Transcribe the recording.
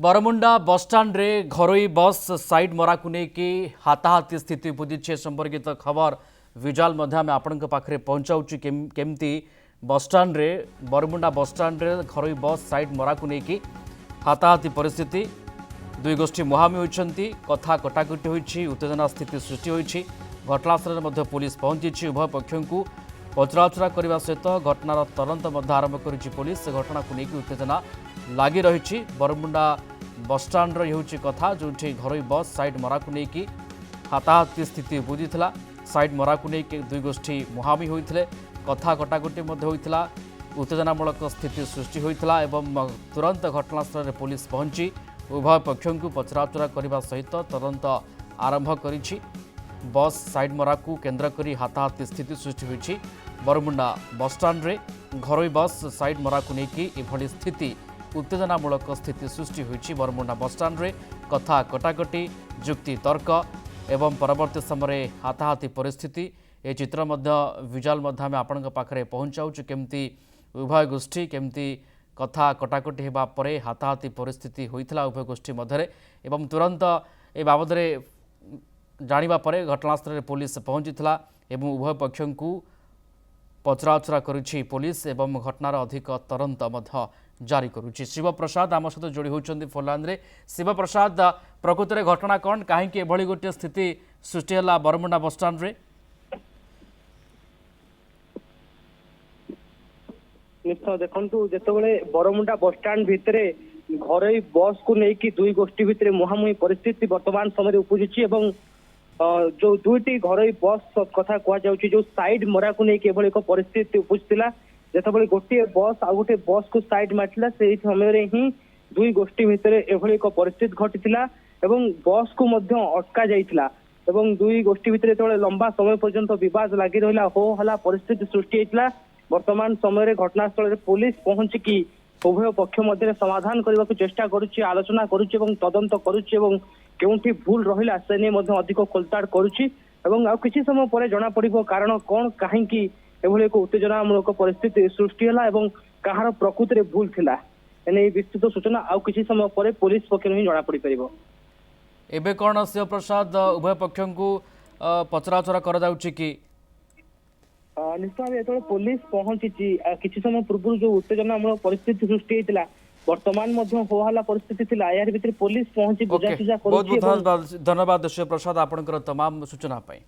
Bermuda bus stand रे घरोई बस side मरा को लेकिन हाथाहाथी स्थिति बुझी संपर्कित खबर विजुआल आम आपण पाखे पहुंचाऊँ केमती बसस्टाण्ड रे बरमुंडा बसस्टाण्ड रे घरोई बस साइड मरा को लेकिन हाथाहाथी परिस्थिति दुई गोष्ठी मुहामी होती कथा कटाकटी होती उत्तेजना स्थिति सृष्टि होती घटनास्थल में पुलिस पहुंची उभय पक्षों को पचराउचरा करने सहित घटनार तदंत आरंभ कर पुलिस घटना को लेकिन उत्तेजना लगी रही बरमुंडा बसस्टाण्ड रही कथा जो घरोई बस साइड मरा को लेकिन हाथाहाथी स्थिति बुझीला साइड मरा को लेकिन दुई गोष्ठी मुहामी होते कथा कटाकटी होता उत्तेजनामूलक स्थिति सृष्टि होता एवं तुरंत घटनास्थल में पुलिस पहुंची उभय पक्षों को पचराउचरा करने सहित तदंत आरंभ करिछि बस साइड मरा को केन्द्र करी हाथाहाथी स्थिति सृष्टि होती बरमुंडा बसस्टाण्ड रे घरोई बस साइड मरा को लेकिन एभली स्थिति उत्तेजनामूलक स्थिति सृष्टि होती बरमुंडा बसस्टाण्ड रे कथा कटाकटी जुक्ति तर्क एवं परवर्ती समय हाथाहाथी परिस्थिति ए चित्र विजुआल आम आपण पाखे पहुंचाऊँ केमती उभय गोष्ठी केमती कथा कटाकटी होगा परे हाथाहाथी परिस्थिति होता उभय गोष्ठी मध्य एवं तुरंत ए बाबद जानिबा परे घटनास्थल में पुलिस पहुंची एवं उभय पक्षों को पचराउचरा करुछि पुलिस एवं घटनार अधिक तदंत जारी करुछि। शिवप्रसाद आम सहित जोड़ी होती फोनलाइन रे। शिवप्रसाद प्रकृत में घटना कौन कहीं एभली गोटे स्थिति सृष्टि है बरमुंडा बसस्टाण्ड रे? निश्चय देखु जिते बरमुंडा बसस्टाण्ड भितर घरोई बस को लेकिन दुई गोष्ठी भितर मुहांमुही परिस्थिति वर्तमान समय उपजुची जो दुईटी घरोई बस कथा कहुच्छी जो साइड मरा को लेकिन एभली एक परिस्थिति उपजुला जिते गोटे बस आ गोटे बस को साइड मारला से समय ही दुई गोष्ठी भितर एभली एक परिस्थिति घटीला एवं बस को अटका जाइथिला एवं दुई गोष्ठी भितर जो लंबा समय पर्यंत बद लगी रहा हो हला परिस्थिति सृष्टि होता वर्तमान समय घटनास्थल में पुलिस पहुंचिकी उभय पक्ष मध्य समाधान करने को चेष्टा करुच्ची आलोचना करुच्ची तदंत करुच्ची केउंठी भूल रहिला से नहीं अधिक खोलताड़ करुच्ची किसी समय पर जना पड़िबो कारण कौन कहीं एभली एक उत्तेजनामूलक परिस्थिति सृष्टि है कहार प्रकृति में भूल थिला एने विस्तृत सूचना आउ किसी समय पर पुलिस पक्षर ही जना पड़ी परिबो। एबे कौन शिवप्रसाद उभय पक्षों को पचराउचरा करा जाउची कि निश्चय जो पुलिस पहुंची किसी समय पूर्व जो उत्तेजनामूलक परिस्थिति सृष्टि होता वर्तमान होहल्ला परिस्थिति थिला यार भीतर पुलिस पहुंची बुझासुझा करूची। बहुत बहुत धन्यवाद शिवप्रसाद आपनकर तमाम सूचना पाई।